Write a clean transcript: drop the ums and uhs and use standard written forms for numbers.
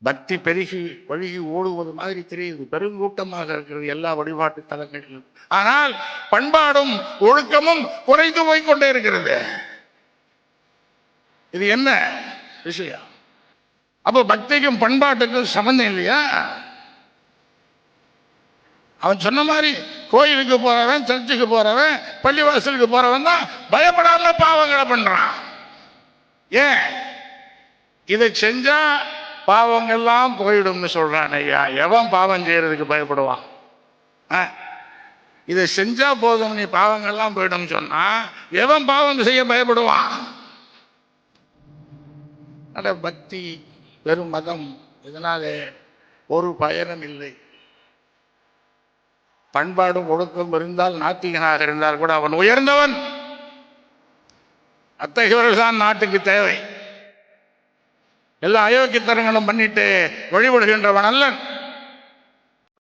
பக்தி பெருகி வழுகி ஓடுவது மாதிரி தெரியுது, பெருங்கூட்டமாக இருக்கிறது எல்லா வழிபாட்டு தலங்களிலும். ஆனால் பண்பாடும் ஒழுக்கமும் குறைந்து போய்கொண்டே இருக்கிறது. இது என்ன விஷயம்? அப்ப பக்திக்கும் பண்பாட்டுக்கும் சம்பந்தம் இல்லையா? அவன் சொன்ன மாதிரி கோயிலுக்கு போறவன், சர்ச்சுக்கு போறவன், பள்ளிவாசலுக்கு போறவன் தான் பயப்படாம பாவங்களை பண்றான். ஏன்? இதை செஞ்சா பாவங்கள்லாம் போயிடும்னு சொல்றான் ஐயா. எவன் பாவம் செய்யறதுக்கு பயப்படுவான்? இதை செஞ்சா போதும், நீ பாவங்கள்லாம் போயிடும் சொன்னா எவன் பாவம் செய்ய பயப்படுவான்? அட பக்தி வெறும் மதம், இதனாலே ஒரு பயனும் இல்லை. பண்பாடும் ஒழுக்கம் இருந்தால், நாத்திகனாக இருந்தால் கூட அவன் உயர்ந்தவன். அத்தகையவர்கள் தான் நாட்டுக்கு தேவை. எல்லா அயோக்கியத்தனங்களும் பண்ணிட்டு வழிபடுகின்றவன் அல்லன்.